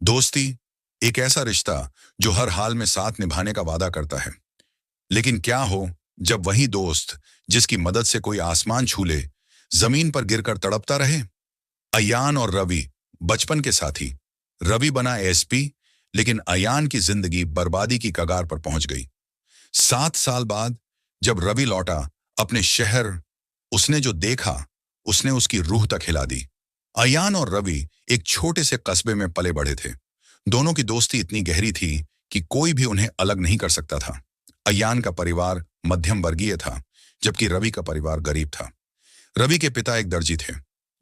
दोस्ती एक ऐसा रिश्ता जो हर हाल में साथ निभाने का वादा करता है। लेकिन क्या हो जब वही दोस्त जिसकी मदद से कोई आसमान छू ले, जमीन पर गिरकर तड़पता रहे। अयान और रवि बचपन के साथी। रवि बना एसपी, लेकिन अयान की जिंदगी बर्बादी की कगार पर पहुंच गई। 7 साल बाद जब रवि लौटा अपने शहर, उसने जो देखा उसने उसकी रूह तक हिला दी। अयान और रवि एक छोटे से कस्बे में पले बढ़े थे। दोनों की दोस्ती इतनी गहरी थी कि कोई भी उन्हें अलग नहीं कर सकता था। अयान का परिवार मध्यम वर्गीय था, जबकि रवि का परिवार गरीब था। रवि के पिता एक दर्जी थे,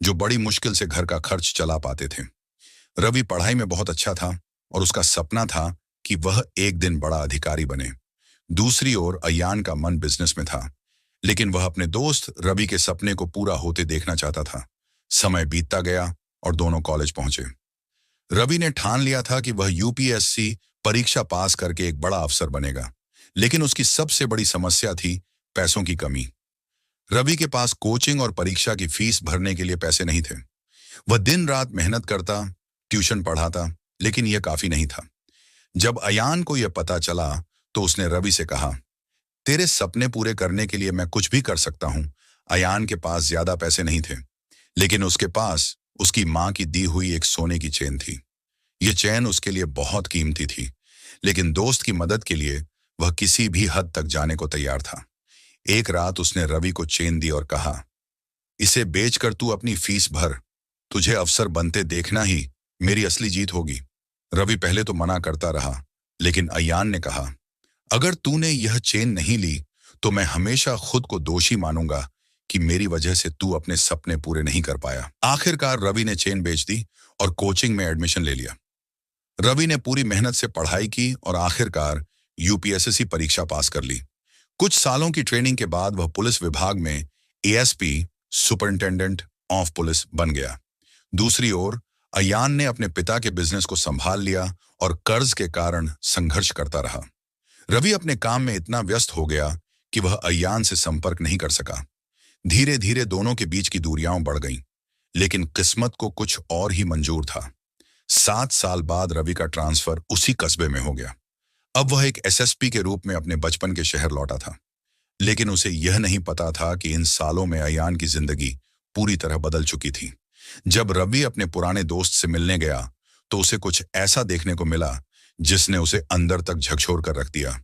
जो बड़ी मुश्किल से घर का खर्च चला पाते थे। रवि पढ़ाई में बहुत अच्छा था और उसका सपना था कि वह एक दिन बड़ा अधिकारी बने। दूसरी ओर अयान का मन बिजनेस में था, लेकिन वह अपने दोस्त रवि के सपने को पूरा होते देखना चाहता था। समय बीतता गया और दोनों कॉलेज पहुंचे। रवि ने ठान लिया था कि वह यूपीएससी परीक्षा पास करके एक बड़ा अफसर बनेगा, लेकिन उसकी सबसे बड़ी समस्या थी पैसों की कमी। रवि के पास कोचिंग और परीक्षा की फीस भरने के लिए पैसे नहीं थे। वह दिन रात मेहनत करता, ट्यूशन पढ़ाता, लेकिन यह काफी नहीं था। जब अयान को यह पता चला तो उसने रवि से कहा, तेरे सपने पूरे करने के लिए मैं कुछ भी कर सकता हूं। अयान के पास ज्यादा पैसे नहीं थे, लेकिन उसके पास उसकी मां की दी हुई एक सोने की चेन थी। यह चैन उसके लिए बहुत कीमती थी, लेकिन दोस्त की मदद के लिए वह किसी भी हद तक जाने को तैयार था। एक रात उसने रवि को चेन दी और कहा, इसे बेचकर तू अपनी फीस भर। तुझे अफसर बनते देखना ही मेरी असली जीत होगी। रवि पहले तो मना करता रहा, लेकिन अयान ने कहा, अगर तूने यह चेन नहीं ली तो मैं हमेशा खुद को दोषी मानूंगा कि मेरी वजह से तू अपने सपने पूरे नहीं कर पाया। आखिरकार रवि ने चेन बेच दी और कोचिंग में एडमिशन ले लिया। रवि ने पूरी मेहनत से पढ़ाई की और आखिरकार यूपीएससी परीक्षा पास कर ली। कुछ सालों की ट्रेनिंग के बाद वह पुलिस विभाग में एएसपी, सुपरिंटेंडेंट ऑफ पुलिस बन गया। दूसरी ओर अयान ने अपने पिता के बिजनेस को संभाल लिया और कर्ज के कारण संघर्ष करता रहा। रवि अपने काम में इतना व्यस्त हो गया कि वह अयान से संपर्क नहीं कर सका। धीरे धीरे दोनों के बीच की दूरियां बढ़ गईं, लेकिन किस्मत को कुछ और ही मंजूर था। 7 साल बाद रवि का ट्रांसफर उसी कस्बे में हो गया। अब वह एक एसएसपी के रूप में अपने बचपन के शहर लौटा था, लेकिन उसे यह नहीं पता था कि इन सालों में अयान की जिंदगी पूरी तरह बदल चुकी थी। जब रवि अपने पुराने दोस्त से मिलने गया तो उसे कुछ ऐसा देखने को मिला जिसने उसे अंदर तक झकझोर कर रख दिया।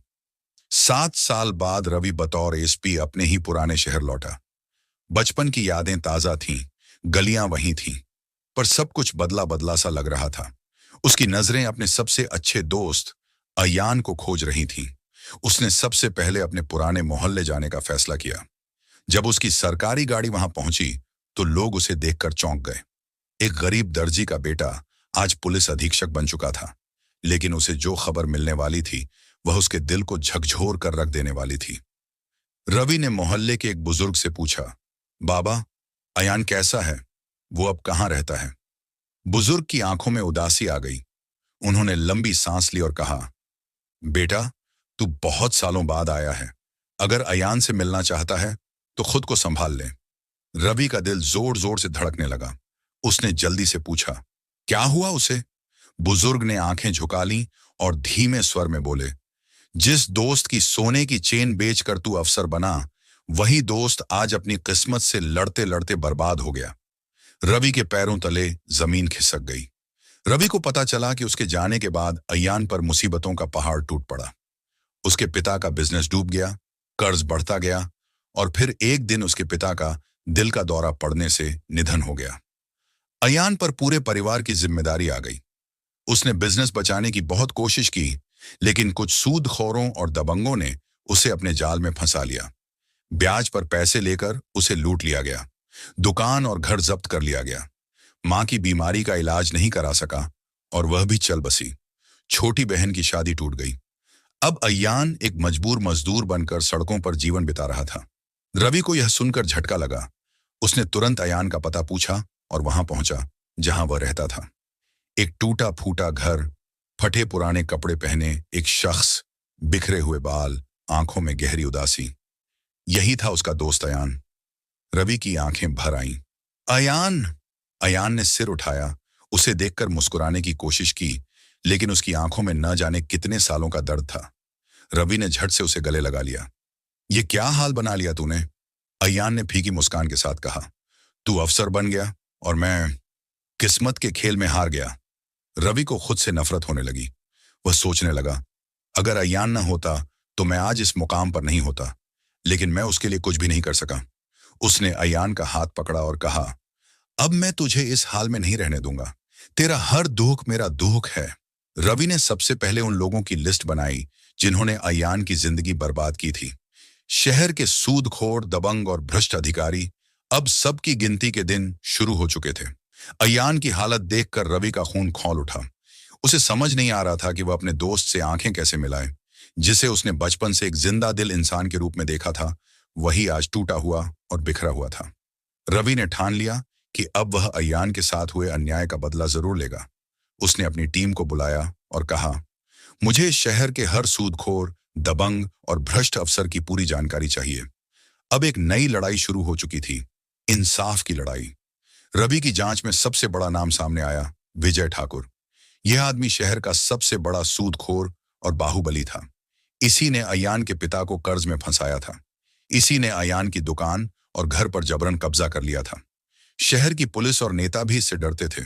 7 साल बाद रवि बतौर एसपी अपने ही पुराने शहर लौटा। बचपन की यादें ताजा थीं, गलियां वहीं थीं, पर सब कुछ बदला बदला सा लग रहा था। उसकी नजरें अपने सबसे अच्छे दोस्त अयान को खोज रही थीं। उसने सबसे पहले अपने पुराने मोहल्ले जाने का फैसला किया। जब उसकी सरकारी गाड़ी वहां पहुंची तो लोग उसे देखकर चौंक गए। एक गरीब दर्जी का बेटा आज पुलिस अधीक्षक बन चुका था, लेकिन उसे जो खबर मिलने वाली थी वह उसके दिल को झकझोर कर रख देने वाली थी। रवि ने मोहल्ले के एक बुजुर्ग से पूछा, बाबा, अयान कैसा है? वो अब कहाँ रहता है? बुजुर्ग की आंखों में उदासी आ गई। उन्होंने लंबी सांस ली और कहा, बेटा, तू बहुत सालों बाद आया है। अगर अयान से मिलना चाहता है तो खुद को संभाल ले। रवि का दिल जोर जोर से धड़कने लगा। उसने जल्दी से पूछा, क्या हुआ उसे? बुजुर्ग ने आंखें झुका ली और धीमे स्वर में बोले, जिस दोस्त की सोने की चेन बेचकर तू अफसर बना, वही दोस्त आज अपनी किस्मत से लड़ते लड़ते बर्बाद हो गया। रवि के पैरों तले जमीन खिसक गई। रवि को पता चला कि उसके जाने के बाद अयान पर मुसीबतों का पहाड़ टूट पड़ा। उसके पिता का बिजनेस डूब गया, कर्ज बढ़ता गया और फिर एक दिन उसके पिता का दिल का दौरा पड़ने से निधन हो गया। अयान पर पूरे परिवार की जिम्मेदारी आ गई। उसने बिजनेस बचाने की बहुत कोशिश की, लेकिन कुछ सूदखोरों और दबंगों ने उसे अपने जाल में फंसा लिया। ब्याज पर पैसे लेकर उसे लूट लिया गया। दुकान और घर जब्त कर लिया गया। मां की बीमारी का इलाज नहीं करा सका और वह भी चल बसी। छोटी बहन की शादी टूट गई। अब अयान एक मजबूर मजदूर बनकर सड़कों पर जीवन बिता रहा था। रवि को यह सुनकर झटका लगा। उसने तुरंत अयान का पता पूछा और वहां पहुंचा जहां वह रहता था। एक टूटा फूटा घर, फटे पुराने कपड़े पहने एक शख्स, बिखरे हुए बाल, आंखों में गहरी उदासी। यही था उसका दोस्त अयान। रवि की आंखें भर आईं। अयान! अयान ने सिर उठाया। उसे देखकर मुस्कुराने की कोशिश की, लेकिन उसकी आंखों में न जाने कितने सालों का दर्द था। रवि ने झट से उसे गले लगा लिया। ये क्या हाल बना लिया तूने? अय्यान ने फीकी मुस्कान के साथ कहा। तू अफसर बन गया और मैं किस्मत के खेल में हार गया। रवि को खुद से नफरत होने लगी। वह सोचने लगा, अगर अय्यान न होता तो मैं आज इस मुकाम पर नहीं होता, लेकिन मैं उसके लिए कुछ भी नहीं कर सका। उसने अय्यान का हाथ पकड़ा और कहा, अब मैं तुझे इस हाल में नहीं रहने दूंगा। तेरा हर दुख मेरा दुख है। रवि ने सबसे पहले उन लोगों की लिस्ट बनाई जिन्होंने अय्यान की जिंदगी बर्बाद की थी। शहर के सूदखोर, दबंग और भ्रष्ट अधिकारी। अब सबकी गिनती के दिन शुरू हो चुके थे। अय्यान की हालत देखकर रवि का खून खौल उठा। उसे समझ नहीं आ रहा था कि वह अपने दोस्त से आंखें कैसे मिलाए। जिसे उसने बचपन से एक जिंदा दिल इंसान के रूप में देखा था, वही आज टूटा हुआ और बिखरा हुआ था। रवि ने ठान लिया कि अब वह अय्यान के साथ हुए अन्याय का बदला जरूर लेगा। उसने अपनी टीम को बुलाया और कहा, मुझे शहर के हर सूदखोर, दबंग और भ्रष्ट अफसर की पूरी जानकारी चाहिए। अब एक नई लड़ाई शुरू हो चुकी थी, इंसाफ की लड़ाई। रवि की जांच में सबसे बड़ा नाम सामने आया, विजय ठाकुर। यह आदमी शहर का सबसे बड़ा सूदखोर और बाहुबली था। इसी ने अय्यान के पिता को कर्ज में फंसाया था। इसी ने अय्यान की दुकान और घर पर जबरन कब्जा कर लिया था। शहर की पुलिस और नेता भी इससे डरते थे।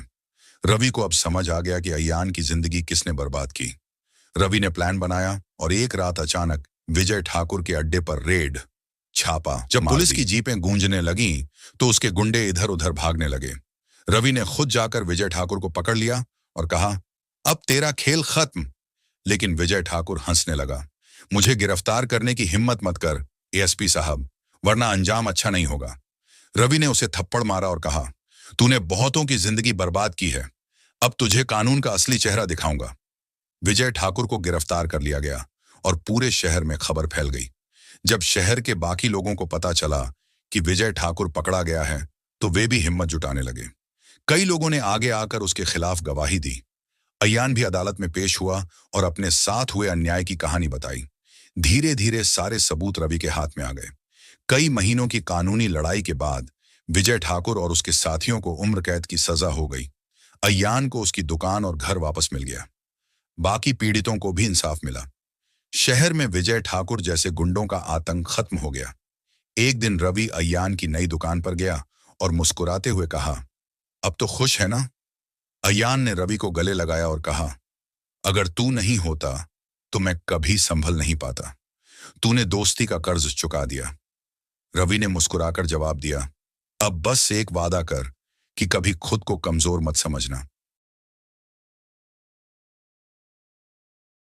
रवि को अब समझ आ गया कि अय्यान की जिंदगी किसने बर्बाद की। रवि ने प्लान बनाया और एक रात अचानक विजय ठाकुर के अड्डे पर रेड छापा। जब पुलिस की जीपें गूंजने लगीं, तो उसके गुंडे इधर उधर भागने लगे। रवि ने खुद जाकर विजय ठाकुर को पकड़ लिया और कहा, अब तेरा खेल खत्म। लेकिन विजय ठाकुर हंसने लगा। मुझे गिरफ्तार करने की हिम्मत मत कर एएसपी साहब, वरना अंजाम अच्छा नहीं होगा। रवि ने उसे थप्पड़ मारा और कहा, तूने बहुतों की जिंदगी बर्बाद की है। अब तुझे कानून का असली चेहरा दिखाऊंगा। विजय ठाकुर को गिरफ्तार कर लिया गया और पूरे शहर में खबर फैल गई। जब शहर के बाकी लोगों को पता चला कि विजय ठाकुर पकड़ा गया है, तो वे भी हिम्मत जुटाने लगे। कई लोगों ने आगे आकर उसके खिलाफ गवाही दी। अय्यान भी अदालत में पेश हुआ और अपने साथ हुए अन्याय की कहानी बताई। धीरे धीरे सारे सबूत रवि के हाथ में आ गए। कई महीनों की कानूनी लड़ाई के बाद विजय ठाकुर और उसके साथियों को उम्र कैद की सजा हो गई। अय्यान को उसकी दुकान और घर वापस मिल गया। बाकी पीड़ितों को भी इंसाफ मिला। शहर में विजय ठाकुर जैसे गुंडों का आतंक खत्म हो गया। एक दिन रवि अय्यान की नई दुकान पर गया और मुस्कुराते हुए कहा, अब तो खुश है ना? अय्यान ने रवि को गले लगाया और कहा, अगर तू नहीं होता तो मैं कभी संभल नहीं पाता। तूने दोस्ती का कर्ज चुका दिया। रवि ने मुस्कुराकर जवाब दिया, अब बस एक वादा कर कि कभी खुद को कमजोर मत समझना।